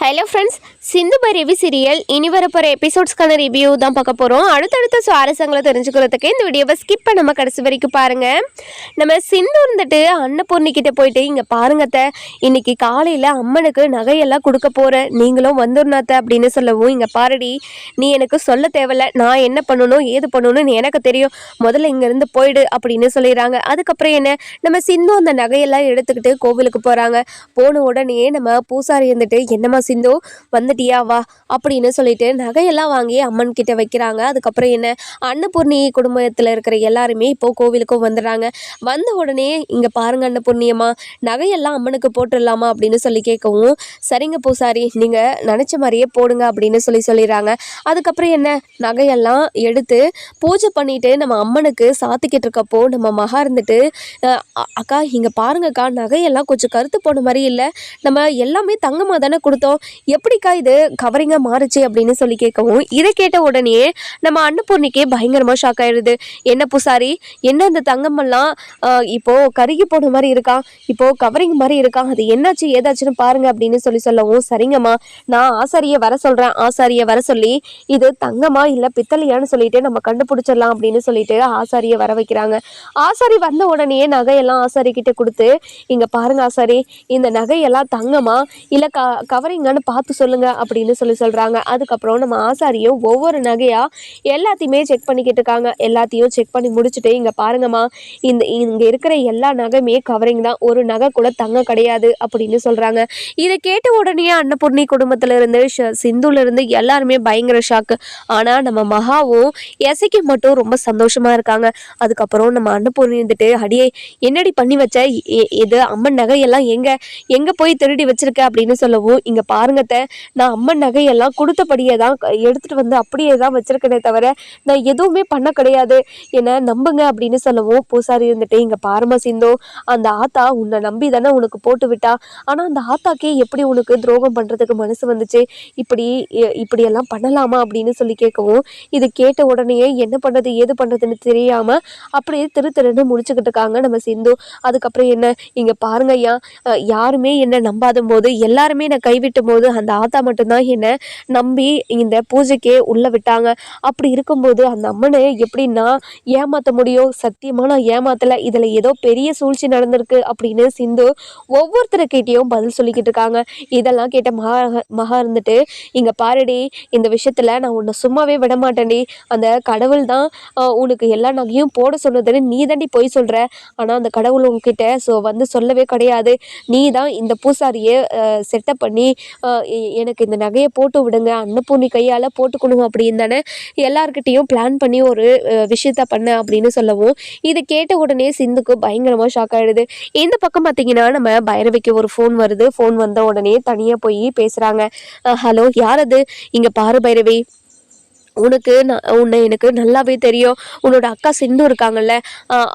Hello friends, Sindhu Bhairavi serial இனி வரப்போகிற எபிசோட்ஸ்க்கான review தான் பார்க்க போகிறோம். அடுத்தடுத்த சுவாரஸ்யங்களை தெரிஞ்சுக்கிறதுக்கு இந்த வீடியோவை ஸ்கிப் பண்ணாமல் கடைசி வரைக்கும் பாருங்கள். நம்ம சிந்து இருந்துட்டு அன்னபூர்ணிக்கிட்ட போயிட்டு இங்கே பாருங்கத்த, இன்னைக்கு காலையில் அம்மனுக்கு நகையெல்லாம் கொடுக்க போகிறேன், நீங்களும் வந்துடனாத்த அப்படின்னு சொல்லவும், இங்கே பாருடி, நீ எனக்கு சொல்ல தேவையில்ல, நான் என்ன பண்ணணும் ஏது பண்ணணும்னு எனக்கு தெரியும், முதல்ல இங்கேருந்து போயிடு அப்படின்னு சொல்லிடுறாங்க. அதுக்கப்புறம் என்ன, நம்ம சிந்து அந்த நகையெல்லாம் எடுத்துக்கிட்டு கோவிலுக்கு போகிறாங்க. போன உடனே நம்ம பூசாரி இருந்துட்டு, என்னம்மா சிந்து வந்துட்டியா வா அப்படின்னு சொல்லிட்டு நகையெல்லாம் வாங்கி அம்மன் கிட்ட வைக்கிறாங்க. அதுக்கப்புறம் என்ன, அன்னபூர்ணி குடும்பத்தில் இருக்கிற எல்லாருமே இப்போ கோவிலுக்கும் வந்துடுறாங்க. வந்த உடனே இங்கே பாருங்க அன்னபூர்ணியம்மா, நகையெல்லாம் அம்மனுக்கு போட்டுடலாமா அப்படின்னு சொல்லி கேட்கவும், சரிங்க பூசாரி, நீங்கள் நினச்ச மாதிரியே போடுங்க அப்படின்னு சொல்லிடுறாங்க. அதுக்கப்புறம் என்ன, நகையெல்லாம் எடுத்து பூஜை பண்ணிட்டு நம்ம அம்மனுக்கு சாத்திக்கிட்டு இருக்கப்போ நம்ம மகா இருந்துட்டு, அக்கா இங்கே பாருங்கக்கா, நகையெல்லாம் கொஞ்சம் கருத்து போன மாதிரி இல்லை, நம்ம எல்லாமே தங்கமாக தானே கொடுத்தோம், எப்படிக்கா இது கவரிங்காக மாறுச்சு அப்படின்னு சொல்லி கேட்கவும், இதை கேட்ட உடனே நம்ம அன்னபூர்ணிக்கே பயங்கரமாக ஷாக் ஆயிடுது. என்ன பூசாரி, என்ன அந்த தங்கமெல்லாம் இப்போது கருகி போன மாதிரி இருக்கான், இப்போது கவரிங் மாதிரி இருக்கான், அது என்னாச்சு ஏதாச்சுன்னு பாருங்க அப்படின்னு சொல்லவும், சரிங்கம்மா நான் ஆசாரியை வர சொல்கிறேன், ஆசாரியை வர சொல்லி இது தங்கமா இல்லை பித்தளையான்னு சொல்லிட்டு நம்ம கண்டுபிடிச்சிடலாம் அப்படின்னு சொல்லிட்டு ஆசாரியை வர வைக்கிறாங்க. ஆசாரி வந்த உடனே நகையெல்லாம் ஆசாரி கிட்ட கொடுத்து, இங்கே பாருங்க ஆசாரி, இந்த நகையெல்லாம் தங்கமா இல்லை கவரிங்கான்னு பார்த்து சொல்லுங்க அப்படின்னு சொல்கிறாங்க. அதுக்கப்புறம் நம்ம ஆசாரியும் ஒவ்வொரு நகையா எல்லாத்தையுமே செக் பண்ணிக்கிட்டு இருக்காங்க. எல்லாத்தையும் செக் பண்ணி முடிச்சுட்டு, இங்கே பாருங்கம்மா, இங்கே இருக்கிற எல்லா நகையுமே கவரிங் தான், ஒரு நகை கூட தங்கம் கிடையாது அப்படின்னு சொல்கிறாங்க. இதை கேட்ட உடனே அன்னபூர்ணி குடும்பத்துல இருந்து சிந்துல இருந்து எல்லாருமே பயங்கர ஷாக்கு. ஆனால் நம்ம மகாவும் எசைக்கு மட்டும் ரொம்ப சந்தோஷமா இருக்காங்க. அதுக்கப்புறம் நம்ம அன்னபூர்ணி இருந்துட்டு, அடியே என்னடி பண்ணி வச்ச, இது அம்மன் நகையெல்லாம் எங்கே போய் திருடி வச்சிருக்க அப்படின்னு சொல்லவும், இங்கே பாருங்கத்த, நான் அம்மன் நகையெல்லாம் கொடுத்தபடியே தான் எடுத்துகிட்டு வந்து அப்படியே தான் வச்சிருக்கேனே தவிர நான் எதுவுமே பண்ண கிடையாது, என்னை நம்புங்க அப்படின்னு சொல்லவும், பூசாரி இருந்துட்டு, இங்கே பாருமா சிந்து, அந்த ஆத்தா உன்னை நம்பி தானே உனக்கு போட்டு விட்டா, ஆனால் அந்த ஆத்தாக்கே எப்படி உனக்கு துரோகம் பண்ணுறதுக்கு மனசு வந்துச்சு, இப்படியெல்லாம் பண்ணலாமா அப்படின்னு சொல்லி கேட்கவும், இது கேட்ட உடனே என்ன பண்ணுறது ஏது பண்ணுறதுன்னு தெரியாமல் அப்படியே திருன்னு முடிச்சுக்கிட்டு இருக்காங்க நம்ம சிந்து. அதுக்கப்புறம் என்ன, இங்கே பாருங்க ஐயா, யாருமே என்னை நம்பாத போது, எல்லாருமே நான் கைவிட்டும் போது அந்த ஆத்தா மட்டும்தான் என்னை நம்பி இந்த பூஜைக்கே உள்ளே விட்டாங்க. அப்படி இருக்கும்போது அந்த அம்மனை எப்படி நான் ஏமாற்ற முடியும், சத்தியமாக நான் ஏமாத்தலை, இதில் ஏதோ பெரிய சூழ்ச்சி நடந்திருக்கு அப்படின்னு சிந்து ஒவ்வொருத்தருக்கிட்டையும் பதில் சொல்லிக்கிட்டு இருக்காங்க. இதெல்லாம் கேட்ட மகா இருந்துட்டு, இங்கே பாருடி, இந்த விஷயத்தில் நான் உன்னை சும்மாவே விட மாட்டேன்டி, அந்த கடவுள் தான் உனக்கு எல்லா நகையும் போட சொன்னதுன்னு நீ தாண்டி போய் சொல்கிற, ஆனால் அந்த கடவுள் உங்ககிட்ட சொல்லவே கிடையாது, நீ தான் இந்த பூசாரியை செட்டப் பண்ணி எனக்கு இந்த நகையை போட்டு விடுங்க, அன்னபூர்ணி கையால் போட்டுக்கணும் அப்படின்னு தானே எல்லாருக்கிட்டையும் பிளான் பண்ணி ஒரு விஷயத்த பண்ண அப்படின்னு சொல்லவும், இதை கேட்ட உடனே சிந்துக்கு பயங்கரமாக ஷாக் ஆகிடுது. இந்த பக்கம் பார்த்தீங்கன்னா நம்ம பைரவிக்கு ஒரு ஃபோன் வருது. ஃபோன் வந்த உடனே தனியாக போய் பேசுகிறாங்க. ஹலோ, யார் அது, இங்கே பாரு பைரவி, உன்னை எனக்கு நல்லாவே தெரியும், உன்னோட அக்கா சிந்து இருக்காங்கல்ல,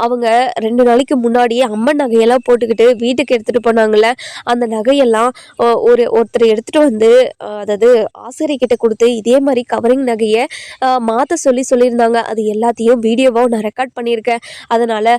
அவங்க 2 நாளைக்கு முன்னாடியே அம்மன் நகையெல்லாம் போட்டுக்கிட்டு வீட்டுக்கு எடுத்துகிட்டு போனாங்கல்ல, அந்த நகையெல்லாம் ஒருத்தர் எடுத்துகிட்டு வந்து, அதாவது ஆசிரியர்கிட்ட கொடுத்து இதே மாதிரி கவரிங் நகையை மாற்ற சொல்லியிருந்தாங்க. அது எல்லாத்தையும் வீடியோவாக நான் ரெக்கார்ட் பண்ணியிருக்கேன், அதனால்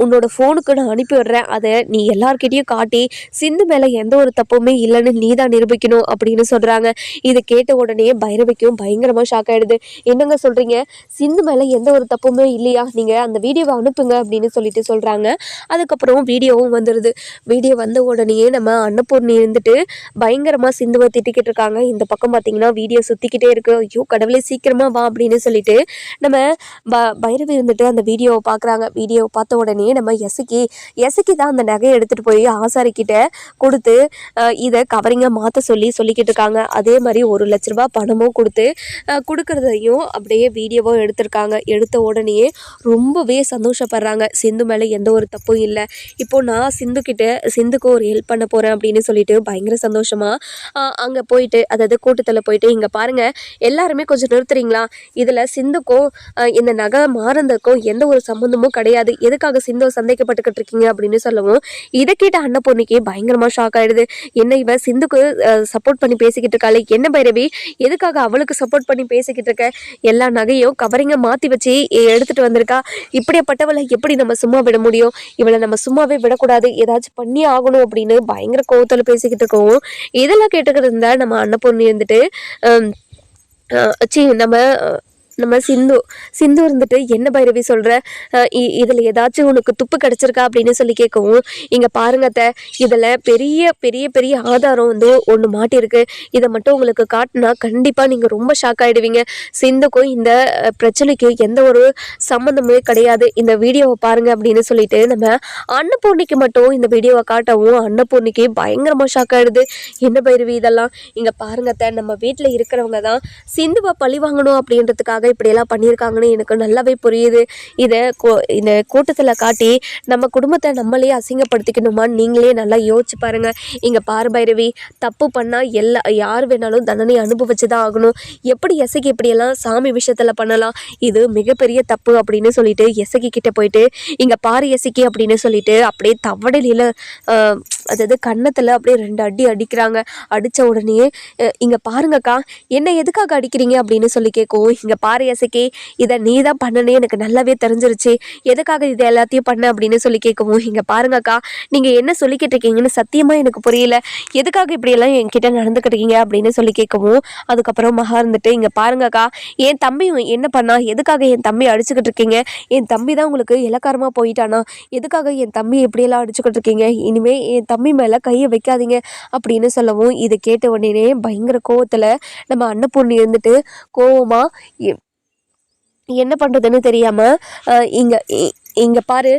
உன்னோட ஃபோனுக்கு நான் அனுப்பி விடுறேன், அதை நீ எல்லார்கிட்டையும் காட்டி சிந்து மேலே எந்த ஒரு தப்புமே இல்லைன்னு நீ தான் நிரூபிக்கணும் அப்படின்னு சொல்கிறாங்க. இதை கேட்ட உடனே பைரவிக்கும் பயங்கரமாக ஷாக் ஆகிடுது. என்னங்க சொல்கிறீங்க, சிந்து மேலே எந்த ஒரு தப்புமே இல்லையா, நீங்கள் அந்த வீடியோவை அனுப்புங்க அப்படின்னு சொல்கிறாங்க. அதுக்கப்புறம் வீடியோவும் வந்துடுது. வீடியோ வந்த உடனே நம்ம அன்னபூர்ணி இருந்துட்டு பயங்கரமாக சிந்துவை திட்டிக்கிட்டு இருக்காங்க. இந்த பக்கம் பார்த்தீங்கன்னா வீடியோ சுற்றிக்கிட்டே இருக்குது. ஐயோ கடவுளே சீக்கிரமாக வா அப்படின்னு சொல்லிட்டு நம்ம பைரவி இருந்துட்டு அந்த வீடியோவை பார்க்குறாங்க. வீடியோவை பார்த்த உடனே நம்ம எசைக்கு தான் அந்த நகையை எடுத்துகிட்டு போய் ஆசாரிக்கிட்ட கொடுத்து இதை கவரிங்காக மாற்ற சொல்லிக்கிட்டு இருக்காங்க. அதே மாதிரி 1 லட்ச ரூபா பணமும் கொடுக்கறதையும் அப்படியே வீடியோவும் எடுத்திருக்காங்க. எடுத்த உடனே ரொம்பவே சந்தோஷப்படுறாங்க. சிந்து மேலே எந்த ஒரு தப்பும் இல்லை, இப்போ நான் சிந்துக்கு ஒரு ஹெல்ப் பண்ண போகிறேன் அப்படின்னு சொல்லிட்டு பயங்கர சந்தோஷமாக அங்கே போயிட்டு, அதாவது கூட்டத்தில் போயிட்டு, இங்கே பாருங்கள் எல்லாருமே கொஞ்சம் நிறுத்துறீங்களா, இதில் சிந்துக்கும் இந்த நகை மாறந்தக்கும் எந்த ஒரு சம்மந்தமும் கிடையாது, எதுக்காக சிந்துவை சந்தேகப்பட்டுக்கிட்டு இருக்கீங்க அப்படின்னு சொல்லவும், இதை கேட்ட அன்னபூர்ணிக்கு பயங்கரமாக ஷாக் ஆகிடுது. என்ன இவ சிந்துக்கு சப்போர்ட் பண்ணி பேசிக்கிட்டு இருக்காளே, என்ன பைரவி எதுக்காக அவளுக்கு சப்போர்ட் பண்ணி பேசிக்கிட்டு இருக்க, இருக்க எல்லா நகையும் கவரிங்க மாற்றி வச்சு எடுத்துகிட்டு வந்திருக்கா. இப்படியாப்பட்டவளை எப்படி நம்ம சும்மா விட முடியும்? இவளை நம்ம சும்மாவே விடக்கூடாது, ஏதாச்சும் பண்ணி ஆகணும் அப்படின்னு பயங்கர கோவத்தில் பேசிக்கிட்டு இருக்கோம். இதெல்லாம் கேட்டுக்கிட்டு இருந்தா நம்ம அன்னபூர்ணி இருந்துட்டு சி நம்ம நம்ம சிந்து சிந்து இருந்துட்டு என்ன பைரவி சொல்கிற, இதில் ஏதாச்சும் உனக்கு துப்பு கிடச்சிருக்கா அப்படின்னு சொல்லி கேட்கவும், இங்கே பாருங்க அத்தை, இதில் பெரிய பெரிய பெரிய ஆதாரம் வந்து ஒன்று மாட்டியிருக்கு. இதை மட்டும் உங்களுக்கு காட்டினா கண்டிப்பாக நீங்கள் ரொம்ப ஷாக் ஆகிடுவீங்க. சிந்துக்கும் இந்த பிரச்சனைக்கு எந்த ஒரு சம்மந்தமே கிடையாது. இந்த வீடியோவை பாருங்க அப்படின்னு சொல்லிட்டு நம்ம அன்னபூர்ணிக்கு மட்டும் இந்த வீடியோவை காட்டவும் அன்னபூர்ணிக்கு பயங்கரமாக ஷாக் ஆகிடுது. என்ன பைரவி இதெல்லாம்? இங்கே பாருங்க அத்தை, நம்ம வீட்டில் இருக்கிறவங்க தான் சிந்துவை பழி வாங்கணும் அப்படின்றதுக்காக இப்படியெல்லாம் பண்ணியிருக்காங்கன்னு எனக்கு நல்லாவே புரியுது. இதை இந்த கூட்டத்தில் காட்டி நம்ம குடும்பத்தை நம்மளே அசிங்கப்படுத்திக்கணுமான்னு நீங்களே நல்லா யோசிச்சு பாருங்க. இங்கே பாரு பைரவி, தப்பு பண்ணால் யார் வேணாலும் தண்டனை அனுபவிச்சு தான் ஆகணும். எப்படி எசகி இப்படியெல்லாம் சாமி விஷயத்தில் பண்ணலாம்? இது மிகப்பெரிய தப்பு அப்படின்னு சொல்லிட்டு எசகி கிட்ட போயிட்டு, இங்கே பாரு எசகி அப்படின்னு சொல்லிட்டு அப்படியே தவடலியில் அதாவது கன்னத்தில் அப்படியே 2 அடி அடிக்கிறாங்க. அடித்த உடனே இங்கே பாருங்கக்கா, என்ன எதுக்காக அடிக்கிறீங்க அப்படின்னு சொல்லி கேட்கும். இங்கே பாரு எசகி, இதை நீ தான் பண்ணனே எனக்கு நல்லாவே தெரிஞ்சிருச்சு. எதுக்காக இதை எல்லாத்தையும் பண்ண அப்படின்னு சொல்லி கேட்கவும், இங்கே பாருங்கக்கா, நீங்கள் என்ன சொல்லிக்கிட்டு இருக்கீங்கன்னு சத்தியமாக எனக்கு புரியல. எதுக்காக இப்படியெல்லாம் என்கிட்ட நடந்துக்கிட்டீங்க அப்படின்னு சொல்லி கேட்கவும், அதுக்கப்புறம் மகா இருந்துட்டு, இங்கே பாருங்கக்கா, என் தம்பி என்ன பண்ணா? எதுக்காக என் தம்பி அடிச்சுக்கிட்டு இருக்கீங்க? என் தம்பி தான் உங்களுக்கு இலக்காரமாக போயிட்டானா? எதுக்காக என் தம்பி எப்படியெல்லாம் அடிச்சுக்கிட்டு இருக்கீங்க? இனிமேல் என் தம்பி மேலே கையை வைக்காதீங்க அப்படின்னு சொல்லவும், இதை கேட்ட உடனே பயங்கர கோவத்தில் நம்ம அன்னபூர்ணி இருந்துட்டு கோவமாக என்ன பண்ணுறதுன்னு தெரியாமல் இங்கே பாரு,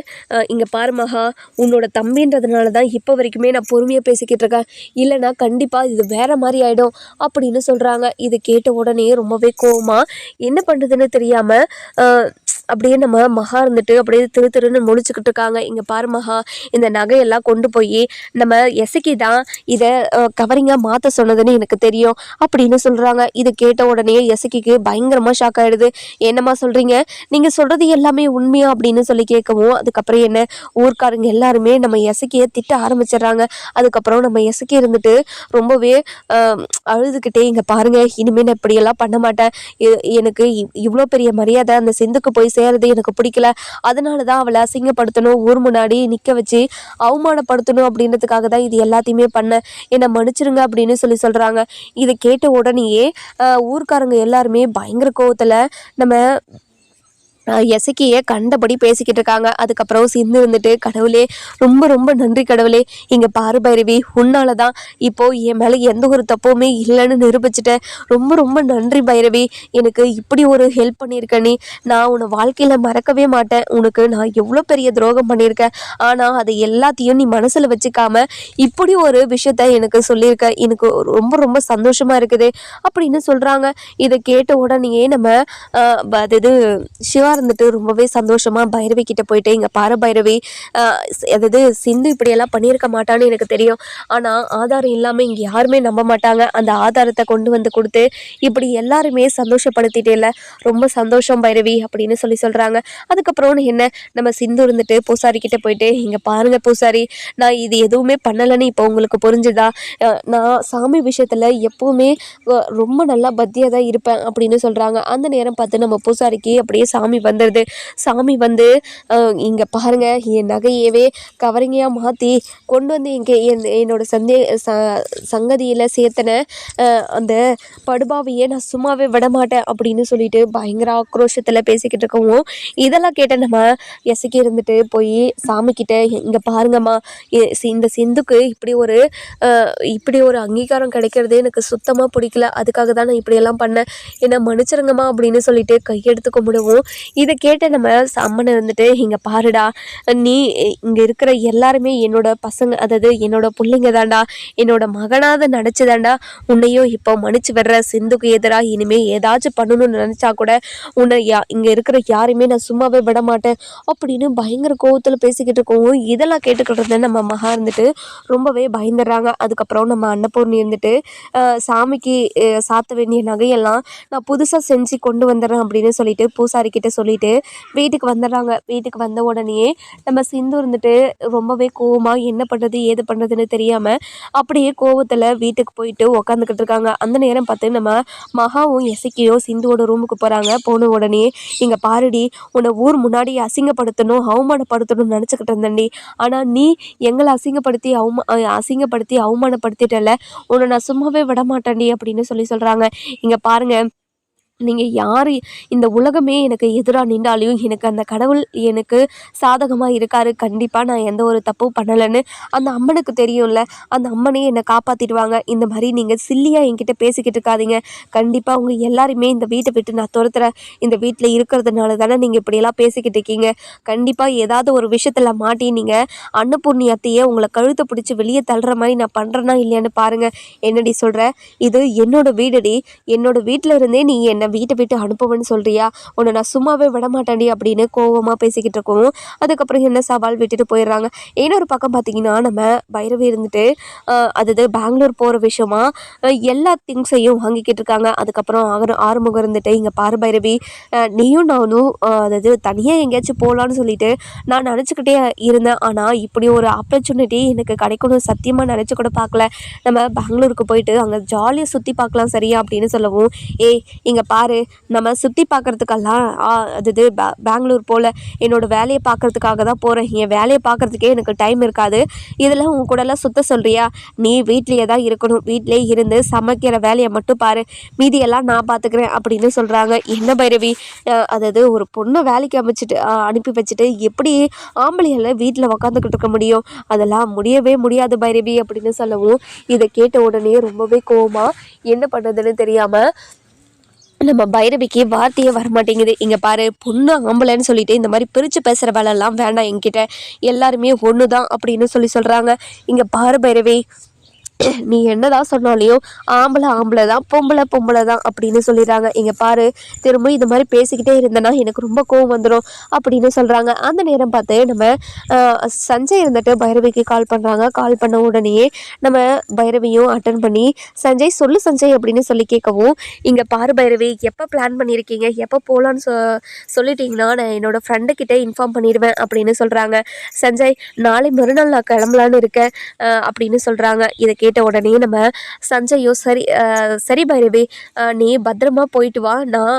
இங்கே பாரு மகா, உன்னோட தம்பின்றதுனால தான் இப்போ வரைக்குமே நான் பொறுமையாக பேசிக்கிட்டு இருக்கேன். இல்லைனா கண்டிப்பாக இது வேறு மாதிரி ஆகிடும் அப்படின்னு சொல்கிறாங்க. இது கேட்ட உடனே ரொம்பவே கோவமாக என்ன பண்ணுறதுன்னு தெரியாமல் அப்படியே நம்ம மகா இருந்துட்டு அப்படியே திருன்னு முழிச்சுக்கிட்டு இருக்காங்க. இங்கே பாரு மகா, இந்த நகையெல்லாம் கொண்டு போய் நம்ம எசக்கி தான் இதை கவரிங்காக மாற்ற சொன்னதுன்னு எனக்கு தெரியும் அப்படின்னு சொல்கிறாங்க. இதை கேட்ட உடனே எசக்கிக்கு பயங்கரமாக ஷாக் ஆகிடுது. என்னம்மா சொல்கிறீங்க? நீங்கள் சொல்கிறது எல்லாமே உண்மையா அப்படின்னு சொல்லி கேட்கவும், அதுக்கப்புறம் என்ன, ஊர்க்காரங்க எல்லாருமே நம்ம எசக்கியை திட்ட ஆரம்பிச்சிடுறாங்க. அதுக்கப்புறம் நம்ம எசக்கி இருந்துட்டு ரொம்பவே அழுதுகிட்டே, இங்கே பாருங்க, இனிமேல் நான் இப்படியெல்லாம் பண்ண மாட்டேன். எனக்கு இவ்வளோ பெரிய மரியாதை அந்த சிந்துக்கு போய் சேரது எனக்கு பிடிக்கல. அதனால தான் அவளை அசிங்கப்படுத்தணும், ஊர் முன்னாடி நிற்க வச்சு அவமானப்படுத்தணும் அப்படின்றதுக்காக தான் இது எல்லாத்தையுமே பண்ணேன். என்னை மன்னிச்சிருங்க அப்படின்னு சொல்கிறாங்க. இதை கேட்ட உடனேயே ஊர்க்காரங்க எல்லாருமே பயங்கர கோவத்தில் நம்ம எசக்கியை கண்டபடி பேசிக்கிட்டு இருக்காங்க. அதுக்கப்புறம் சிந்து இருந்துட்டு, கடவுளே, ரொம்ப ரொம்ப நன்றி கடவுளே, இங்கே பாரு பைரவி, உன்னால தான் இப்போது என் மேலே எந்த ஒரு தப்புமே இல்லைன்னு நிரூபிச்சிட்டேன். ரொம்ப ரொம்ப நன்றி பைரவி, எனக்கு இப்படி ஒரு ஹெல்ப் பண்ணியிருக்க நீ. நான் உன்னை வாழ்க்கையில் மறக்கவே மாட்டேன். உனக்கு நான் எவ்வளோ பெரிய துரோகம் பண்ணியிருக்கேன். ஆனால் அதை எல்லாத்தையும் நீ மனசில் வச்சுக்காம இப்படி ஒரு விஷயத்த எனக்கு சொல்லியிருக்க. எனக்கு ரொம்ப ரொம்ப சந்தோஷமாக இருக்குது அப்படின்னு சொல்கிறாங்க. இதை கேட்ட உடனேயே நம்ம அது சிவா இருந்துட்டு ரொம்பவே சந்தோஷமாக பைரவி கிட்ட போயிட்டு, இங்கே பாரு பைரவி, அதாவது சிந்து இப்படியெல்லாம் பண்ணியிருக்க மாட்டான்னு எனக்கு தெரியும். ஆனால் ஆதாரம் இல்லாமல் இங்கே யாருமே நம்ப மாட்டாங்க. அந்த ஆதாரத்தை கொண்டு வந்து கொடுத்து இப்படி எல்லாருமே சந்தோஷப்படுத்திட்டே இல்லை, ரொம்ப சந்தோஷம் பைரவி அப்படின்னு சொல்கிறாங்க. அதுக்கப்புறம் என்ன, நம்ம சிந்து இருந்துட்டு பூசாரி கிட்ட போயிட்டு, இங்கே பாருங்கள் பூசாரி, நான் இது எதுவுமே பண்ணலைன்னு இப்போ உங்களுக்கு புரிஞ்சுதா? நான் சாமி விஷயத்தில் எப்போவுமே ரொம்ப நல்லா பத்தியாக தான் இருப்பேன் அப்படின்னு சொல்கிறாங்க. அந்த நேரம் பார்த்து நம்ம பூசாரிக்கு அப்படியே சாமி வந்துடுது. சாமி வந்து இங்கே பாருங்க, என் நகையவே கவரிங்கையாக மாற்றி கொண்டு வந்து என்னோட சங்கதியில் சேர்த்தன அந்த படுபாவையே நான் சும்மாவே விடமாட்டேன் அப்படின்னு சொல்லிட்டு பயங்கர ஆக்ரோஷத்தில் பேசிக்கிட்டு இருக்கவும், இதெல்லாம் கேட்ட நம்ம எசக்கி இருந்துட்டு போய் சாமிக்கிட்ட, இங்கே பாருங்கம்மா, இந்த சிந்துக்கு இப்படி ஒரு அங்கீகாரம் கிடைக்கிறது எனக்கு சுத்தமாக பிடிக்கல. அதுக்காக தான் நான் இப்படியெல்லாம் பண்ணேன். என்னை மன்னிச்சிருங்கம்மா அப்படின்னு சொல்லிட்டு கையெடுத்து கும்பிடுவோம். இதை கேட்ட நம்ம அம்மன் இருந்துட்டு, இங்கே பாருடா, நீ இங்கே இருக்கிற எல்லாருமே என்னோட பசங்க, அதாவது என்னோட பிள்ளைங்க தாண்டா, என்னோட மகனாவது நினச்சிதாண்டா உன்னையும் இப்போ மன்னிச்சு வர்ற. சிந்துக்கு எதிராக இனிமேல் ஏதாச்சும் பண்ணணும்னு நினச்சா கூட உன்னை இங்கே இருக்கிற யாருமே நான் சும்மாவே விட மாட்டேன் அப்படின்னு பயங்கர கோவத்தில் பேசிக்கிட்டு இருக்கோம். இதெல்லாம் கேட்டுக்கிட்டு நம்ம மகா இருந்துட்டு ரொம்பவே பயந்துடுறாங்க. அதுக்கப்புறம் நம்ம அன்னபூர்ணி இருந்துட்டு, சாமிக்கு சாத்த வேண்டிய நகையெல்லாம் நான் புதுசாக செஞ்சு கொண்டு வந்துடுறேன் அப்படின்னு சொல்லிட்டு பூசாரி கிட்ட சொல்லி சொல்லிட்டு வீட்டுக்கு வந்துடுறாங்க. வீட்டுக்கு வந்த உடனே நம்ம சிந்து இருந்துட்டு ரொம்பவே கோவமாக என்ன பண்ணுறது ஏது பண்ணுறதுன்னு தெரியாமல் அப்படியே கோவத்தில் வீட்டுக்கு போயிட்டு உக்காந்துக்கிட்டு இருக்காங்க. அந்த நேரம் பார்த்து நம்ம மகாவும் எசக்கியும் சிந்துவோட ரூமுக்கு போகிறாங்க. போன உடனே இங்கே பாருடி, உன்னை ஊர் முன்னாடி அசிங்கப்படுத்தணும் அவமானப்படுத்தணும்னு நினச்சிக்கிட்டு இருந்தேன்டி. ஆனால் நீ எங்களை அசிங்கப்படுத்தி அவமானப்படுத்திட்டல, உன்னை நான் சும்மாவே விட மாட்டேன்டி அப்படின்னு சொல்கிறாங்க. இங்கே பாருங்க, நீங்கள் யார் இந்த உலகமே எனக்கு எதிராக நின்றாலையும் எனக்கு அந்த கடவுள் எனக்கு சாதகமாக இருக்காரு. கண்டிப்பாக நான் எந்த ஒரு தப்பும் பண்ணலைன்னு அந்த அம்மனுக்கு தெரியும்ல. அந்த அம்மனே என்னை காப்பாற்றிடுவாங்க. இந்த மாதிரி நீங்கள் சில்லியாக என்கிட்ட பேசிக்கிட்டு இருக்காதீங்க. கண்டிப்பாக உங்கள் எல்லாருமே இந்த வீட்டை விட்டு நான் துரத்துறேன். இந்த வீட்டில் இருக்கிறதுனால தானே நீங்கள் இப்படியெல்லாம் பேசிக்கிட்டு இருக்கீங்க. கண்டிப்பாக ஏதாவது ஒரு விஷயத்தில் மாட்டி நீங்கள் அன்னபூர்ணியத்தையே உங்களை கழுத்தை பிடிச்சி வெளியே தள்ளுற மாதிரி நான் பண்ணுறேன்னா இல்லையான்னு பாருங்கள். என்னடி சொல்கிற? இது என்னோட வீடுடி. என்னோட வீட்டில் இருந்தே நீ என்னை வீட்டை விட்டு அனுப்புவேன்னு சொல்கிறியா? உன்னை நான் சும்மாவே விட மாட்டேன்டி அப்படின்னு கோவமாக பேசிக்கிட்டு இருக்கவும் அதுக்கப்புறம் என்ன சவால் விட்டுட்டு போயிடுறாங்க. இன்னொரு பக்கம் பார்த்தீங்கன்னா நம்ம பைரவி இருந்துட்டு அதாவது பெங்களூர் போகிற விஷயமா எல்லா திங்ஸையும் வாங்கிக்கிட்டு இருக்காங்க. அதுக்கப்புறம் ஆறுமுகம் இருந்துட்டு இங்கே பாரு பைரவி, நீயும் நானும் அதாவது தனியாக எங்கேயாச்சும் போகலான்னு சொல்லிட்டு நான் நினச்சிக்கிட்டே இருந்தேன். ஆனால் இப்படி ஒரு ஆப்பர்ச்சுனிட்டி எனக்கு கிடைக்கணும் சத்தியமாக நினச்சி கூட பார்க்கல. நம்ம பெங்களூருக்கு போயிட்டு அங்கே ஜாலியாக சுற்றி பார்க்கலாம் சரியா அப்படின்னு சொல்லவும், ஏய் இங்கே பாரு, நம்ம சுற்றி பார்க்குறதுக்கெல்லாம் அது பெங்களூர் போல் என்னோடய வேலையை பார்க்குறதுக்காக தான் போகிறேன். என் வேலையை பார்க்குறதுக்கே எனக்கு டைம் இருக்காது. இதெல்லாம் உன் கூடலாம் சுற்ற சொல்கிறியா? நீ வீட்லேயே தான் இருக்கணும். வீட்டிலே இருந்து சமைக்கிற வேலையை மட்டும் பாரு, மீதியெல்லாம் நான் பார்த்துக்கிறேன் அப்படின்னு சொல்கிறாங்க. என்ன பைரவி, அதாவது ஒரு பொண்ணை வேலைக்கு அனுப்பி வச்சுட்டு எப்படி ஆம்பளையால் வீட்டில் உக்காந்துக்கிட்டு இருக்க முடியும்? அதெல்லாம் முடியவே முடியாது பைரவி அப்படின்னு சொல்லவும் இதை கேட்ட உடனே ரொம்பவே கோவமாக என்ன பண்ணுறதுன்னு தெரியாமல் நம்ம பைரவிக்கு வார்த்தையே வரமாட்டேங்குது. இங்கே பாரு, பொண்ணு ஆம்பளைன்னு சொல்லிட்டு இந்த மாதிரி பிரித்து பேசுகிற வேலைலாம் வேண்டாம் என்கிட்ட. எல்லாருமே ஒன்று தான் அப்படின்னு சொல்கிறாங்க. இங்கே பாரு பைரவி, நீ என்னதான் சொன்னாலையும் ஆம்பளை தான், பொம்பளை தான் அப்படின்னு சொல்லிடுறாங்க. இங்கே பாரு, திரும்ப இது மாதிரி பேசிக்கிட்டே இருந்தேன்னா எனக்கு ரொம்ப கோவம் வந்துடும் அப்படின்னு சொல்கிறாங்க. அந்த நேரம் பார்த்து நம்ம சஞ்சய் இருந்துட்டு பைரவிக்கு கால் பண்ணுறாங்க. கால் பண்ண உடனே நம்ம பைரவியும் அட்டன் பண்ணி சஞ்சய் சொல்லு சஞ்சய் அப்படின்னு சொல்லி கேட்கவும், இங்கே பாரு பைரவி, எப்போ பிளான் பண்ணியிருக்கீங்க, எப்போ போகலான்னு சொல்லிட்டீங்கன்னா நான் என்னோடய ஃப்ரெண்டுக்கிட்ட இன்ஃபார்ம் பண்ணிடுவேன் அப்படின்னு சொல்கிறாங்க. சஞ்சய், நாளை மறுநாள் நான் கிளம்பலான்னு இருக்கேன் அப்படின்னு சொல்கிறாங்க. இதை கேட்ட உடனே நம்ம சஞ்சயோ சரி பைரவி, நீ பத்திரமா போயிட்டு வா, நான்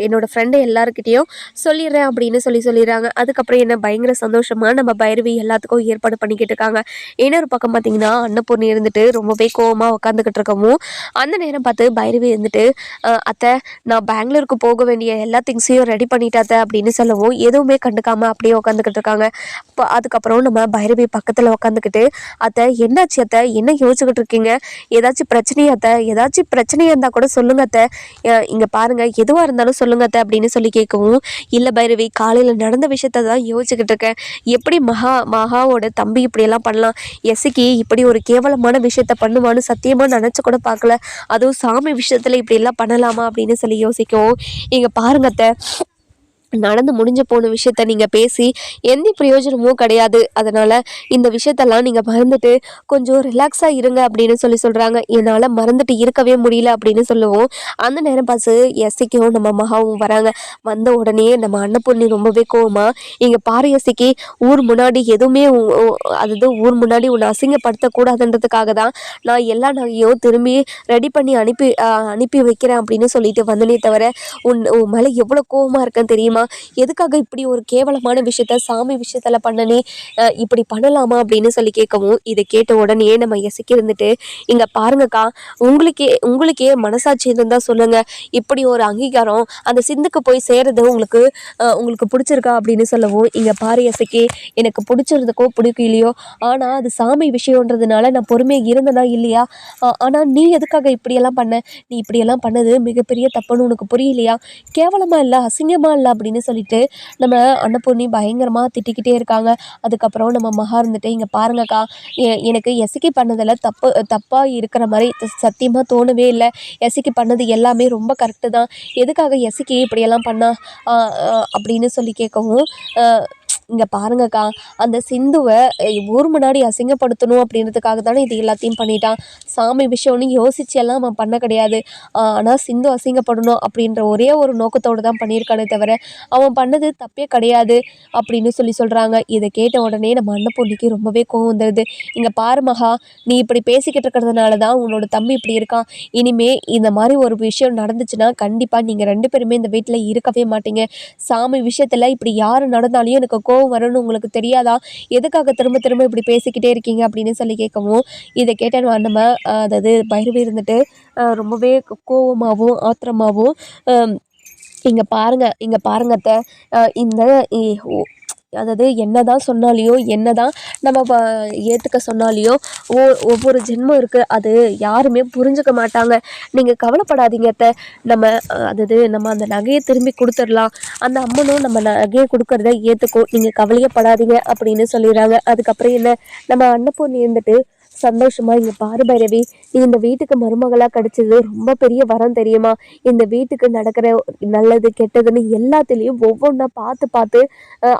என்னோடய ஃப்ரெண்டு எல்லாருக்கிட்டேயும் சொல்லிடுறேன் அப்படின்னு சொல்லிடுறாங்க. அதுக்கப்புறம் என்ன பயங்கர சந்தோஷமாக நம்ம பைரவி எல்லாத்துக்கும் ஏற்பாடு பண்ணிக்கிட்டு இருக்காங்க. இன்னொரு பக்கம் பார்த்தீங்கன்னா அன்னபூர்ணி இருந்துட்டு ரொம்பவே கோவமாக உட்காந்துக்கிட்டு இருக்கவும் அந்த நேரம் பார்த்து பைரவி இருந்துட்டு அத்தை, நான் பெங்களூருக்கு போக வேண்டிய எல்லா திங்ஸையும் ரெடி பண்ணிட்டாத்த அப்படின்னு சொல்லவும் எதுவுமே கண்டுக்காமல் அப்படியே உட்காந்துக்கிட்டு இருக்காங்க. அதுக்கப்புறம் நம்ம பைரவி பக்கத்தில் உட்காந்துக்கிட்டு, அத்தை என்னாச்சு அத்தை, என்ன யோசிச்சுக்கிட்டு இருக்கீங்க? ஏதாச்சும் பிரச்சனையா அத்தை? ஏதாச்சும் பிரச்சனையாக இருந்தால் கூட சொல்லுங்க அத்தை, இங்கே பாருங்கள் எதுவாக இருந்தாலும் சொல்லுங்க அத்தை அப்படின்னு சொல்லி கேட்கவும், இல்லை பைரவி, காலையில் நடந்த விஷயத்த தான் யோசிச்சுக்கிட்டு இருக்கேன். எப்படி மகாவோட தம்பி இப்படியெல்லாம் பண்ணலாம்? எசக்கி இப்படி ஒரு கேவலமான விஷயத்த பண்ணுவான்னு சத்தியமாக நினச்சி கூட பார்க்கல. அதுவும் சாமி விஷயத்தில் இப்படியெல்லாம் பண்ணலாமா அப்படின்னு சொல்லி யோசிக்கவும், இங்கே பாருங்க அத்தை, நடந்து முடிஞ்ச போன விஷயத்த நீங்கள் பேசி எந்த பிரயோஜனமும் கிடையாது. அதனால் இந்த விஷயத்தெல்லாம் நீங்கள் மறந்துட்டு கொஞ்சம் ரிலாக்ஸாக இருங்க அப்படின்னு சொல்கிறாங்க. என்னால் மறந்துட்டு இருக்கவே முடியல அப்படின்னு சொல்லுவோம். அந்த நேரம் பார்த்து எஸ்சிக்கும் நம்ம மகாவும் வராங்க. வந்த உடனே நம்ம அன்னபூர்ணி ரொம்பவே கோவமா, இங்கே பாரு எஸ்சிக்கு, ஊர் முன்னாடி எதுவுமே அதாவது ஊர் முன்னாடி உன்னை அசிங்கப்படுத்தக்கூடாதுன்றதுக்காக தான் நான் எல்லா நகையும் திரும்பி ரெடி பண்ணி அனுப்பி வைக்கிறேன் அப்படின்னு சொல்லிட்டு வந்தனே தவிர உன் மேலே எவ்வளோ கோவமாக இருக்கேன்னு தெரியுமா? எதுக்காக இப்படி ஒரு கேவலமான விஷயத்த சாமி விஷயத்துல பண்ணனே, இப்படி பண்ணலாமா அப்படின்னு சொல்லி கேட்கவும் இதை கேட்ட உடனே நம்ம எசக்கி இருந்துட்டு, இங்க பாருங்கக்கா, உங்களுக்கே மனசாட்சி இருந்தா சொல்லுங்க, இப்படி ஒரு அங்கீகாரம் அந்த சிந்துக்கு போய் சேருது உங்களுக்கு பிடிச்சிருக்கா அப்படின்னு சொல்லவும், இங்க பாரு எசக்கி, எனக்கு பிடிச்சிருந்தக்கோ பிடிக்கலையோ, ஆனா அது சாமி விஷயம்ன்றதுனால நான் பொறுமையாக இருந்தனா இல்லையா? ஆனா நீ எதுக்காக இப்படியெல்லாம் பண்ண? நீ இப்படியெல்லாம் பண்ணது மிகப்பெரிய தப்புன்னு உனக்கு புரியலையா? கேவலமா இல்லை, அசிங்கமா இல்லை அப்படின்னு சொல்லிட்டு நம்ம அன்னபூர்ணி பயங்கரமாக திட்டிக்கிட்டே இருக்காங்க. அதுக்கப்புறம் நம்ம மகா இருந்துட்டு, இங்கே பாருங்கக்கா, எனக்கு எசக்கி பண்ணதில் தப்பாக இருக்கிற மாதிரி சத்தியமாக தோணவே இல்லை. எசக்கி பண்ணது எல்லாமே ரொம்ப கரெக்டு தான். எதுக்காக எசக்கி இப்படியெல்லாம் பண்ணா அப்படின்னு சொல்லி கேட்கவும், இங்கே பாருங்கக்கா, அந்த சிந்துவை ஊர் முன்னாடி அசிங்கப்படுத்தணும் அப்படின்றதுக்காக தானே இது எல்லாத்தையும் பண்ணிட்டான். சாமி விஷயம்னு யோசிச்சு எல்லாம் அவன் பண்ண கிடையாது. ஆனால் சிந்து அசிங்கப்படணும் அப்படின்ற ஒரே ஒரு நோக்கத்தோடு தான் பண்ணியிருக்கானே தவிர அவன் பண்ணது தப்பே கிடையாது அப்படின்னு சொல்கிறாங்க. இதை கேட்ட உடனே நம்ம அன்னபூர்ணிக்கு ரொம்பவே கோவம் வந்துடுது. இங்கே பாரு மகா, நீ இப்படி பேசிக்கிட்டு இருக்கிறதுனால தான் உன்னோட தம்பி இப்படி இருக்கான். இனிமே இந்த மாதிரி ஒரு விஷயம் நடந்துச்சுன்னா கண்டிப்பாக நீங்கள் 2 பேருமே இந்த வீட்டில் இருக்கவே மாட்டீங்க. சாமி விஷயத்தில் இப்படி யார் நடந்தாலையும் எனக்கு கோவம் வரும்னு உங்களுக்கு தெரியாதா? எதுக்காக திரும்ப திரும்ப இப்படி பேசிக்கிட்டே இருக்கீங்க அப்படின்னு சொல்லி கேட்கவும், இதை கேட்ட நம்ம அதாவது பைரவி இருந்துட்டு ரொம்பவே கோவமாகவும் ஆத்திரமாகவும் இங்கே பாருங்க அத்தை, இந்த அதாவது என்னதான் சொன்னாலையோ என்னதான் நம்ம ஏற்றுக்க சொன்னாலையோ ஒவ்வொரு ஜென்மம் இருக்குது, அது யாருமே புரிஞ்சுக்க மாட்டாங்க. நீங்கள் கவலைப்படாதீங்க அத்தை, நம்ம அதாவது நம்ம அந்த நகையை திரும்பி கொடுத்துடலாம், அந்த அம்மனும் நம்ம நகையை கொடுக்கறத ஏற்றுக்கும், நீங்கள் கவலையே படாதீங்க அப்படின்னு சொல்லிடுறாங்க. அதுக்கப்புறம் என்ன, நம்ம அன்னபூர்ணி இருந்துட்டு சந்தோஷமா, இங்கே பாரு பைரவி, நீ இந்த வீட்டுக்கு மருமகளாக கிடைச்சது ரொம்ப பெரிய வரம் தெரியுமா? இந்த வீட்டுக்கு நடக்கிற நல்லது கெட்டதுன்னு எல்லாத்துலேயும் ஒவ்வொன்றா பார்த்து பார்த்து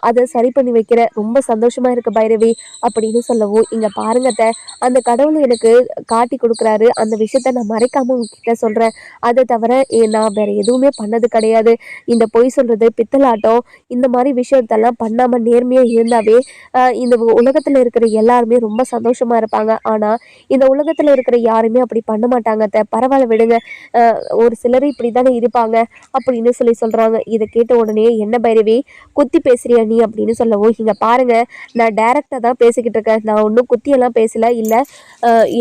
அதை சரி பண்ணி வைக்கிற, ரொம்ப சந்தோஷமா இருக்கு பைரவி அப்படின்னு சொல்லவும், இங்கே பாருங்கத்த, அந்த கடவுளை எனக்கு காட்டி கொடுக்குறாரு, அந்த விஷயத்த நான் மறைக்காம உங்ககிட்ட சொல்கிறேன். அதை தவிர நான் வேற எதுவுமே பண்ணது கிடையாது. இந்த பொய் சொல்கிறது, பித்தலாட்டம், இந்த மாதிரி விஷயத்தெல்லாம் பண்ணாமல் நேர்மையாக இருந்தாவே இந்த உலகத்தில் இருக்கிற எல்லாருமே ரொம்ப சந்தோஷமா இருப்பாங்க. ஆனால் இந்த உலகத்தில் இருக்கிற யாருமே அப்படி பண்ண மாட்டாங்க. பரவாயில்ல விடுங்க, ஒரு சிலர் இப்படி தானே இருப்பாங்க அப்படின்னு சொல்கிறாங்க. இதை கேட்ட உடனே, என்ன பைரவி குத்தி பேசுறியா நீ அப்படின்னு சொல்லவும், இங்கே பாருங்க, நான் டைரக்டாக தான் பேசிக்கிட்டு இருக்கேன், நான் ஒன்றும் குத்தியெல்லாம் பேசலை, இல்லை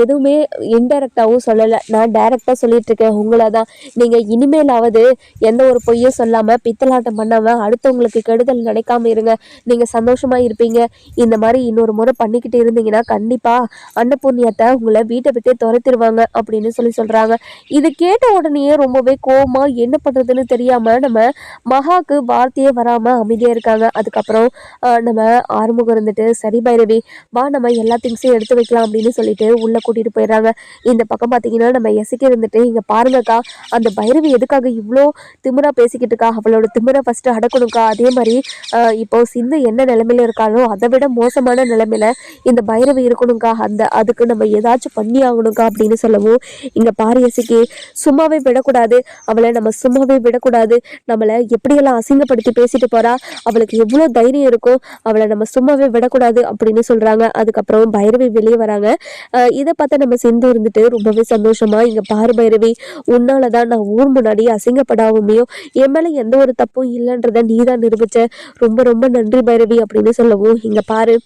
எதுவுமே இன்டைரக்டாகவும் சொல்லலை, நான் டைரக்டாக சொல்லிட்டு இருக்கேன் உங்களை தான். நீங்கள் இனிமேலாவது எந்த ஒரு பொய்யும் சொல்லாமல் பித்தலாட்டம் பண்ணாமல் அடுத்தவங்களுக்கு கெடுதல் நினைக்காம இருங்க, நீங்கள் சந்தோஷமாக இருப்பீங்க. இந்த மாதிரி இன்னொரு முறை பண்ணிக்கிட்டு இருந்தீங்கன்னா கண்டிப்பாக அன்னபூர்ணியத்தை உங்களை வீட்டை விட்டு துரத்திடுவாங்க அப்படின்னு சொல்கிறாங்க. இது கேட்ட உடனே ரொம்பவே கோவமா என்ன பண்ணுறதுன்னு தெரியாமல் நம்ம மகாக்கு வார்த்தையே வராமல் அமைதியாக இருக்காங்க. அதுக்கப்புறம் நம்ம ஆறுமுகம் இருந்துட்டு, சரி பைரவி வா, நம்ம எல்லா திங்ஸையும் எடுத்து வைக்கலாம் அப்படின்னு சொல்லிட்டு உள்ளே கூட்டிகிட்டு போயிடுறாங்க. இந்த பக்கம் பார்த்தீங்கன்னா நம்ம எசிக்க இருந்துட்டு, இங்கே பாருங்கக்கா, அந்த பைரவி எதுக்காக இவ்வளோ திமிரா பேசிக்கிட்டு இருக்கா, அவளோட திமிரை ஃபஸ்ட்டு அடக்கணுக்கா. அதே மாதிரி இப்போ சிந்து என்ன நிலைமையில இருக்காளோ அதை விட மோசமான நிலைமையில இந்த பைரவி இருக்கணும்க்கா, அதுக்கு நம்ம ஏதாச்சும் பண்ணி ஆகணும்க்கா அப்படின்னு சொல்லவும், இங்கே பாரு எசிக்கு, சும்மாவே விடக்கூடாது அவளை, நம்ம சும்மாவே விடக்கூடாது, நம்மளை எப்படியெல்லாம் அசிங்கப்படுத்தி பேசிட்டு போறா, அவளுக்கு எவ்வளோ தைரியம் இருக்கும், அவளை நம்ம சும்மாவே விடக்கூடாது அப்படின்னு சொல்கிறாங்க. அதுக்கப்புறம் பைரவி வெளியே வராங்க. இதை பார்த்து நம்ம சிந்து இருந்துட்டு ரொம்பவே சந்தோஷமா, இங்கே பாரு பைரவி, உன்னால தான் நான் ஊர் முன்னாடி அசிங்கப்படாமையும் என் மேலே எந்த ஒரு தப்பும் இல்லைன்றதை நீ தான் நிரூபிச்ச, ரொம்ப ரொம்ப நன்றி பைரவி அப்படின்னு சொல்லவும், இங்கே பாரு,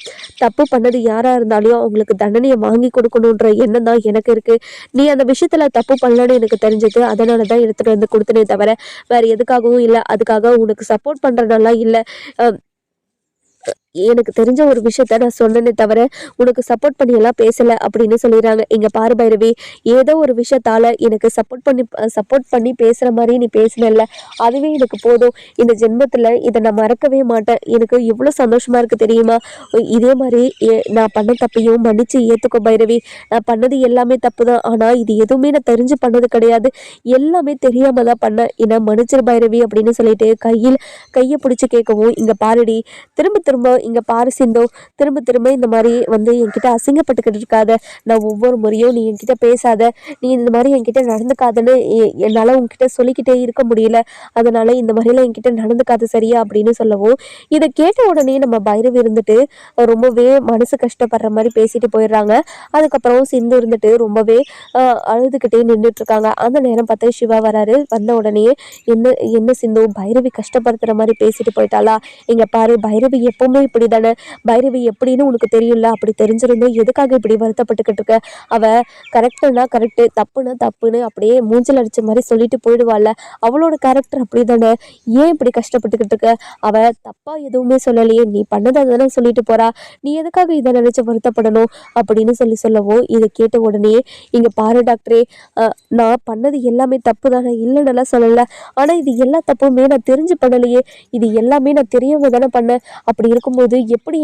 தப்பு பண்ணது யாராக இருந்தாலும் அவங்களுக்கு தண்டனையை வாங்கி கொடுக்கணுன்ற எண்ணம் தான் எனக்கு இருக்குது. நீ அந்த விஷயத்தில் தப்பு பண்ணலன்னு எனக்கு தெரிஞ்சது, அதனால தான் எடுத்துகிட்டு வந்து கொடுத்தனே தவிர வேறு எதுக்காகவும் இல்லை. அதுக்காக உனக்கு சப்போர்ட் பண்ணுறதுனால இல்லை, எனக்கு தெரிஞ்ச ஒரு விஷயத்த நான் சொன்னேனே தவிர உனக்கு சப்போர்ட் பண்ணியெல்லாம் பேசலை அப்படின்னு சொல்லிடுறாங்க. இங்கே பாரு பைரவி, ஏதோ ஒரு விஷயத்தால் எனக்கு சப்போர்ட் பண்ணி பேசுகிற மாதிரி நீ பேசினல்ல, அதுவே எனக்கு போதும். இந்த ஜென்மத்தில் இதை நான் மறக்கவே மாட்டேன். எனக்கு எவ்வளோ சந்தோஷமாக இருக்குது தெரியுமா? இதே மாதிரி நான் பண்ண தப்பையும் மன்னிச்சு ஏற்றுக்கோ பைரவி. நான் பண்ணது எல்லாமே தப்பு தான், ஆனால் இது எதுவுமே நான் தெரிஞ்சு பண்ணது கிடையாது, எல்லாமே தெரியாமல் தான் பண்ணேன், என்னை மன்னிச்சிரு பைரவி அப்படின்னு சொல்லிட்டு கையை பிடிச்சி கேட்கவும், இங்கே பாருடி, திரும்ப இங்கே பாரு சிந்து, திரும்ப இந்த மாதிரி என்கிட்ட அசிங்கப்பட்டுக்கிட்டு இருக்காத, நான் ஒவ்வொரு முறையும் நீ என்கிட்ட பேசாத, நீ இந்த மாதிரி என்கிட்ட நடந்துக்காதுன்னு என்னால் உங்ககிட்ட சொல்லிக்கிட்டே இருக்க முடியல, அதனால இந்த மாதிரிலாம் என்கிட்ட நடந்துக்காது சரியா அப்படின்னு சொல்லவும், இதை கேட்ட உடனே நம்ம பைரவி இருந்துட்டு ரொம்பவே மனசு கஷ்டப்படுற மாதிரி பேசிட்டு போயிடுறாங்க. அதுக்கப்புறம் சிந்து இருந்துட்டு ரொம்பவே அழுதுகிட்டே நின்றுட்டு இருக்காங்க. அந்த நேரம் பார்த்து சிவா வராரு. வந்த உடனே என்ன சிந்து, பைரவி கஷ்டப்படுத்துற மாதிரி பேசிட்டு போயிட்டாளா? இங்க பாரு, பைரவி எப்பவுமே இப்படி தானே, பைரவி எப்படின்னு உனக்கு தெரியும்ல, அப்படி தெரிஞ்சிருந்தோம் எதுக்காக இப்படி வருத்தப்பட்டுக்கிட்டு இருக்க, அவ கரெக்டுனா கரெக்டு, தப்புனா தப்புன்னு அப்படியே மூஞ்சல் அடிச்ச மாதிரி சொல்லிட்டு போயிடுவாள்ல, அவளோட கேரக்டர் அப்படி தானே, ஏன் இப்படி கஷ்டப்பட்டுக்கிட்டு இருக்க, அவ தப்பா எதுவுமே சொல்லலையே, நீ பண்ணதை தானே சொல்லிட்டு போறா, நீ எதுக்காக இதை நினைச்சு வருத்தப்படணும் அப்படின்னு சொல்லவும், இதை கேட்ட உடனே, இங்க பாரு டாக்டரே, நான் பண்ணது எல்லாமே தப்பு தானே, இல்லைன்னு சொல்லலை, ஆனா இது எல்லா தப்புமே நான் தெரிஞ்சு பண்ணலையே, இது எல்லாமே நான் தெரியாம தானே பண்ணேன், அப்படி இருக்கும்போது எப்படி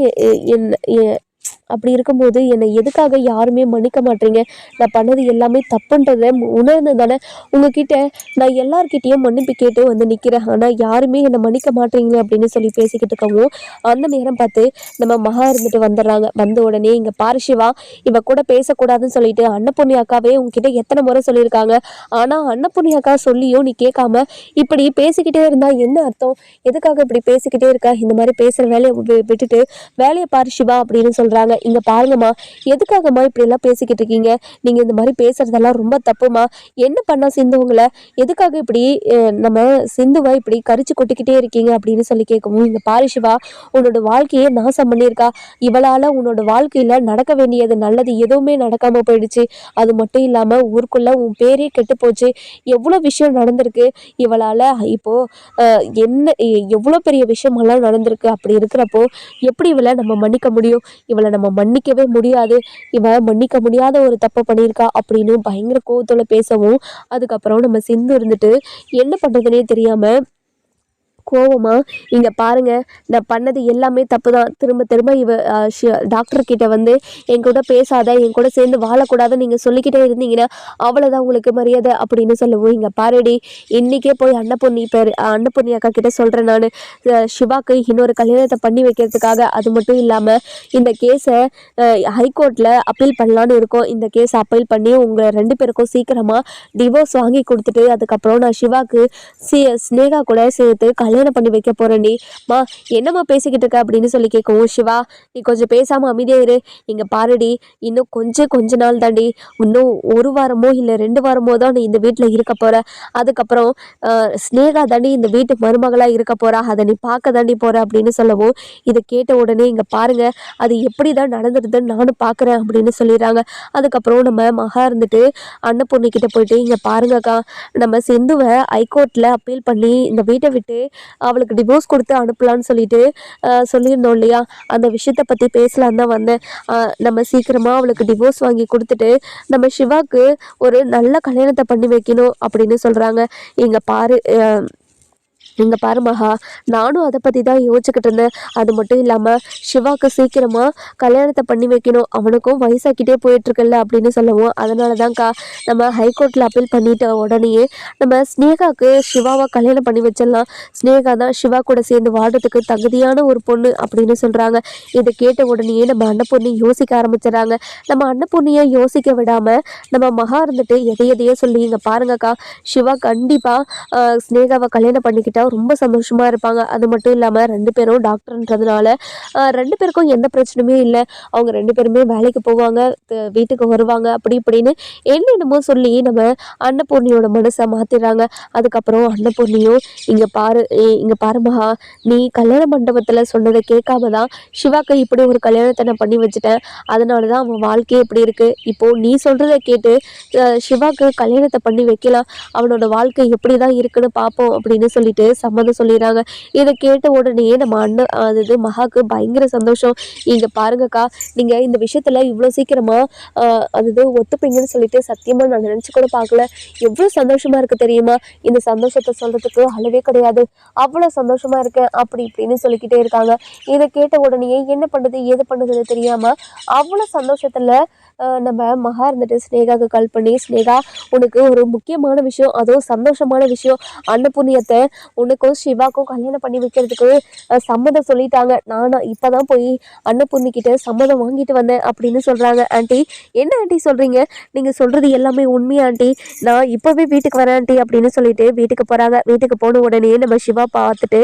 அப்படி இருக்கும்போது என்னை எதுக்காக யாருமே மன்னிக்க மாட்டீங்க? நான் பண்ணது எல்லாமே தப்புன்றத உணர்ந்து தானே உங்ககிட்ட நான் எல்லார்கிட்டயும் மன்னிப்பு கேட்டு வந்து நிற்கிறேன். ஆனால் யாருமே என்னை மன்னிக்க மாட்டீங்களே அப்படின்னு சொல்லி பேசிக்கிட்டு இருக்கவும், அந்த நேரம் பார்த்து நம்ம மகா இருந்துட்டு வந்துடுறாங்க. வந்த உடனே இங்கே பாரு சிவா, இவ கூட பேசக்கூடாதுன்னு சொல்லிட்டு அன்னபூர்ணி அக்காவே உங்ககிட்ட எத்தனை முறை சொல்லியிருக்காங்க. ஆனால் அன்னபூர்ணி அக்கா சொல்லியும் நீ கேட்காம இப்படி பேசிக்கிட்டே இருந்தா என்ன அர்த்தம்? எதுக்காக இப்படி பேசிக்கிட்டே இருக்க? இந்த மாதிரி பேசுகிற வேலையை விட்டுட்டு வேலையை பாரு சிவா அப்படின்னு சொல்கிறாங்க. இங்கே பாருங்கம்மா, எதுக்காகம்மா இப்படியெல்லாம் பேசிக்கிட்டு இருக்கீங்க? நீங்கள் இந்த மாதிரி பேசுறதெல்லாம் ரொம்ப தப்புமா. என்ன பண்ணா சிந்துவங்களை எதுக்காக இப்படி நம்ம சிந்துவை இப்படி கரிச்சு கொட்டிக்கிட்டே இருக்கீங்க அப்படின்னு சொல்லி கேட்கவும், இங்கே பாரு சிவா, உன்னோட வாழ்க்கையே நாசம் பண்ணியிருக்கா. இவளால் உன்னோட வாழ்க்கையில் நடக்க வேண்டியது நல்லது எதுவுமே நடக்காமல் போயிடுச்சு. அது மட்டும் இல்லாமல் ஊருக்குள்ளே உன் பேரே கெட்டு போச்சு. எவ்வளோ விஷயம் நடந்திருக்கு இவளால். இப்போது என்ன எவ்வளோ பெரிய விஷயமெல்லாம் நடந்திருக்கு. அப்படி இருக்கிறப்போ எப்படி இவளை நம்ம மன்னிக்க முடியும்? இவளை நம்ம மன்னிக்கவே முடியாது. இவ மன்னிக்க முடியாத ஒரு தப்பை பண்ணியிருக்கா அப்படின்னு பயங்கர கோவத்தோட பேசவும், அதுக்கப்புறம் நம்ம சிந்து இருந்துட்டு என்ன பண்ணுறதுனே தெரியாமல் கோவமா, இங்கே பாருங்க, நான் பண்ணது எல்லாமே தப்பு தான். திரும்ப திரும்ப டாக்டர் கிட்ட வந்து என் கூட பேசாத, என் கூட சேர்ந்து வாழக்கூடாதுன்னு நீங்கள் சொல்லிக்கிட்டே இருந்தீங்கன்னா அவ்வளோதான் உங்களுக்கு மரியாதை அப்படின்னு சொல்லவும், இங்கே பாருடி, இன்றைக்கே போய் அன்னபூர்ணி அக்கா கிட்ட சொல்கிறேன் நான், சிவாக்கு இன்னொரு கல்யாணத்தை பண்ணி வைக்கிறதுக்காக. அது மட்டும் இல்லாமல் இந்த கேஸை ஹைகோர்ட்டில் அப்பீல் பண்ணலான்னு இருக்கோம். இந்த கேஸை அப்பீல் பண்ணி உங்களை 2 பேருக்கும் சீக்கிரமாக டிவோர்ஸ் வாங்கி கொடுத்துட்டு அதுக்கப்புறம் நான் சிவாக்கு ஸ்னேகா கூட சேர்த்து கல்யாணம் பண்ணி வைக்க போறேன்டி. மா, என்னம்மா பேசிக்கிட்டு இருக்க அப்படின்னு சொல்லி கேட்கவும், சிவா நீ கொஞ்சம் பேசாமல் அமைதியாக இரு. இங்கே பாருடி, இன்னும் கொஞ்ச நாள் தாண்டி, இன்னும் 1 வாரமோ இல்லை 2 வாரமோ தான் நீ இந்த வீட்டில் இருக்க போகிற. அதுக்கப்புறம் ஸ்னேகா தாண்டி இந்த வீட்டு மருமகளாக இருக்க போகிறா. அதை நீ பார்க்க தாண்டி போகிற அப்படின்னு சொல்லவும், இதை கேட்ட உடனே இங்கே பாருங்க, அது எப்படி தான் நடந்துருதுன்னு நானும் பார்க்குறேன் அப்படின்னு சொல்லிடுறாங்க. அதுக்கப்புறம் நம்ம மகா இருந்துட்டு அன்னபூர்ணி கிட்ட போயிட்டு, இங்கே பாருங்கக்கா, நம்ம சிந்துவை ஹைகோர்ட்டில் அப்பீல் பண்ணி இந்த வீட்டை விட்டு அவளுக்கு டிவோர்ஸ் கொடுத்து அனுப்பலான்னு சொல்லிட்டு சொல்லியிருந்தோம் இல்லையா? அந்த விஷயத்தை பற்றி பேசலான்னு தான் வந்தேன். நம்ம சீக்கிரமாக அவளுக்கு டிவோர்ஸ் வாங்கி கொடுத்துட்டு நம்ம சிவாக்கு ஒரு நல்ல கல்யாணத்தை பண்ணி வைக்கணும் அப்படின்னு சொல்கிறாங்க. இங்கே பாரு மகா, நானும் அதை பற்றி தான் யோசிச்சுக்கிட்டு இருந்தேன். அது மட்டும் இல்லாமல் சிவாக்கு சீக்கிரமாக கல்யாணத்தை பண்ணி வைக்கணும், அவனுக்கும் வயசாக்கிட்டே போயிட்டுருக்குல்ல அப்படின்னு சொல்லவும், அதனால தான்க்கா நம்ம ஹைகோர்ட்டில் அப்பீல் பண்ணிட்ட உடனேயே நம்ம ஸ்னேகாவுக்கு சிவாவை கல்யாணம் பண்ணி வச்சிடலாம். ஸ்னேகா தான் சிவா கூட சேர்ந்து வாழ்றதுக்கு தகுதியான ஒரு பொண்ணு அப்படின்னு சொல்கிறாங்க. இதை கேட்ட உடனேயே நம்ம அன்னபூர்ணி யோசிக்க ஆரம்பிச்சிடறாங்க. நம்ம அன்னபூர்ணியை யோசிக்க விடாமல் நம்ம மகா இருந்துட்டு எதையோ சொல்லி, இங்கே பாருங்கக்கா, சிவா கண்டிப்பாக ஸ்னேகாவை கல்யாணம் பண்ணிக்கிட்டா ரொம்ப சந்தோஷமாக இருப்பாங்க. அது மட்டும் இல்லாமல் 2 பேரும் டாக்டர்ன்றதுனால 2 பேருக்கும் எந்த பிரச்சனையுமே இல்லை. அவங்க 2 பேருமே வேலைக்கு போவாங்க, வீட்டுக்கு வருவாங்க, அப்படி இப்படின்னு என்னென்னமோ சொல்லி நம்ம அன்னபூர்ணியோட மனசை மாற்றிடுறாங்க. அதுக்கப்புறம் அன்னபூர்ணியும், இங்கே பாரு மகா, நீ கல்யாண மண்டபத்தில் சொன்னதை கேட்காம தான் சிவாக்கு இப்படி ஒரு கல்யாணத்தை நான் பண்ணி வச்சுட்டேன். அதனால தான் அவன் வாழ்க்கையே இப்படி இருக்குது. இப்போது நீ சொல்கிறத கேட்டு சிவாக்கு கல்யாணத்தை பண்ணி வைக்கலாம், அவனோட வாழ்க்கை எப்படி தான் இருக்குன்னு பார்ப்போம் அப்படின்னு சொல்லிட்டு சம்மதம் சொல்லிடுறாங்க. இதை கேட்ட உடனே நம்ம மகாக்கு பயங்கர சந்தோஷம். இங்கே பாருங்கக்கா, நீங்கள் இந்த விஷயத்தில் இவ்வளோ சீக்கிரமாக ஒத்துப்பீங்கன்னு சொல்லிட்டு சத்தியமாக நான் நினச்சி கூட பார்க்கல. எவ்வளோ சந்தோஷமாக இருக்குது தெரியுமா? இந்த சந்தோஷத்தை சொல்கிறதுக்கு அளவே கிடையாது. அவ்வளோ சந்தோஷமாக இருக்கேன் அப்படி இப்படின்னு சொல்லிக்கிட்டே இருக்காங்க. இதை கேட்ட உடனே என்ன பண்ணுறது ஏது பண்ணுறதுன்னு தெரியாமல் அவ்வளோ சந்தோஷத்தில் நம்ம மகா இருந்துட்டு ஸ்னேகாவுக்கு கால் பண்ணி, ஸ்னேகா, உனக்கு ஒரு முக்கியமான விஷயம், அதுவும் சந்தோஷமான விஷயம், அன்னபூர்ணியத்தை உனக்கும் சிவாக்கும் கல்யாணம் பண்ணி வைக்கிறதுக்கு சம்மதம் சொல்லிட்டாங்க. நானும் இப்போ தான் போய் அன்னபூர்ணிக்கிட்ட சம்மதம் வாங்கிட்டு வந்தேன் அப்படின்னு சொல்கிறாங்க. ஆண்டி, என்ன ஆண்டி சொல்கிறீங்க? நீங்கள் சொல்கிறது எல்லாமே உண்மையா ஆண்டி? நான் இப்போவே வீட்டுக்கு வரேன் ஆண்டி அப்படின்னு சொல்லிட்டு வீட்டுக்கு போகிறாங்க. வீட்டுக்கு போன உடனே நம்ம சிவா பார்த்துட்டு,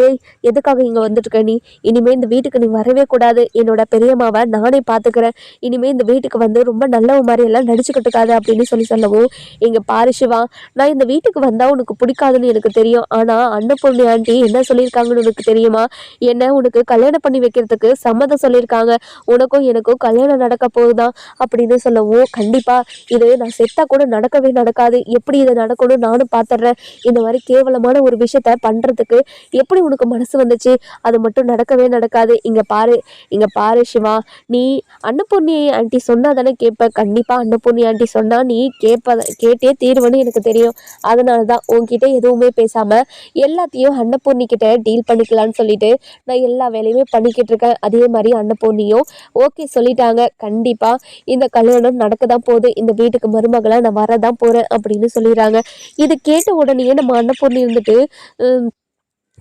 ஏய், எதுக்காக இங்கே வந்துட்டுருக்க நீ? இனிமேல் இந்த வீட்டுக்கு நீ வரவே கூடாது. என்னோட பெரியம்மாவை நானே பார்த்துக்கிறேன். இனிமேல் இந்த வீட்டுக்கு வந்து ரொம்ப நல்ல மாதிரி எல்லாம் நடிச்சுக்கிட்டுருக்காது அப்படின்னு சொல்லவும், இங்கே பாரு சிவா, நான் இந்த வீட்டுக்கு வந்தால் உனக்கு பிடிக்காதுன்னு எனக்கு தெரியும். ஆனால் அன்னபூர்ணி ஆண்டி என்ன சொல்லியிருக்காங்கன்னு உனக்கு தெரியுமா? என்ன உனக்கு கல்யாணம் பண்ணி வைக்கிறதுக்கு சம்மதம் சொல்லியிருக்காங்க. உனக்கும் எனக்கும் கல்யாணம் நடக்க போகுதான் அப்படின்னு சொல்லவும், கண்டிப்பாக இது நான் செத்தா கூட நடக்கவே நடக்காது. எப்படி இது நடக்கணும் நானும் பார்த்துட்றேன். இந்த மாதிரி கேவலமான ஒரு விஷயத்த பண்ணுறதுக்கு எப்படி உனக்கு மனசு வந்துச்சு? அது மட்டும் நடக்கவே நடக்காது. இங்கே பாரு சிவா, நீ அன்னபூர்ணி ஆண்டி சொன்னா தானே கேட்ப. கண்டிப்பா அன்னபூர்ணி ஆண்டி சொன்னா நீ கேட்டே தீர்வுன்னு எனக்கு தெரியும். அதனால தான் உன்கிட்ட எதுவுமே பேசாம எல்லாத்தையும் அன்னபூர்ணி கிட்ட டீல் பண்ணிக்கலான்னு சொல்லிட்டு நான் எல்லா வேலையுமே பண்ணிக்கிட்டு இருக்கேன். அதே மாதிரி அன்னபூர்ணியும் ஓகே சொல்லிட்டாங்க. கண்டிப்பா இந்த கல்யாணம் நடக்க தான் போகுது. இந்த வீட்டுக்கு மருமகளா நான் வரதான் போறேன் அப்படின்னு சொல்லிடுறாங்க. இது கேட்ட உடனேயே நம்ம அன்னபூர்ணி இருந்துட்டு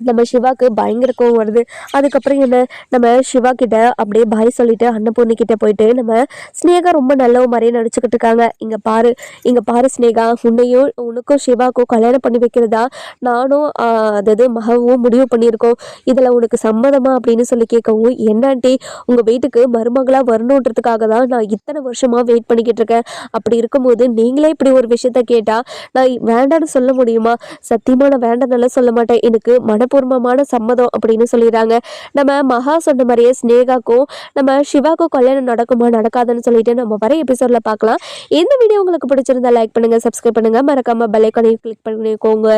நம்ம சிவாக்கு பயங்கர கோவம் வருது. அதுக்கப்புறம் என்ன, நம்ம சிவா கிட்ட அப்படியே பாய் சொல்லிட்டு அன்னபூர்ணி கிட்ட போயிட்டு நம்ம ஸ்னேகா ரொம்ப நல்லவ மாதிரியே நடிச்சுக்கிட்டு இருக்காங்க. இங்க பாரு ஸ்னேகா, உனக்கும் சிவாக்கும் கல்யாணம் பண்ணி வைக்கிறதா நானும் அதாவது மகவும் முடிவு பண்ணியிருக்கோம். இதில் உனக்கு சம்மதமா அப்படின்னு சொல்லி கேட்கவும், என்னான்ட்டி உங்கள் வீட்டுக்கு மருமகளாக வரணுன்றதுக்காக தான் நான் இத்தனை வருஷமாக வெயிட் பண்ணிக்கிட்டு இருக்கேன். அப்படி இருக்கும்போது நீங்களே இப்படி ஒரு விஷயத்த கேட்டால் நான் வேண்டான்னு சொல்ல முடியுமா? சத்தியமாக நான் வேண்டாம்னு சொல்ல மாட்டேன். எனக்கு மனப்பூர்வமான சம்மதம் அப்படின்னு சொல்லிடுறாங்க. நம்ம மகா சொன்ன மாதிரியே ஸ்னேகாக்கும் நம்ம சிவாக்கும் கல்யாணம் நடக்குமா நடக்காதுன்னு சொல்லிட்டு நம்ம வர எபிசோட்ல பார்க்கலாம். இந்த வீடியோ உங்களுக்கு பிடிச்சிருந்தா லைக் பண்ணுங்க, சப்ஸ்கிரைப் பண்ணுங்க, மறக்காம பெல் ஐகானையும் கிளிக் பண்ணிக்கோங்க.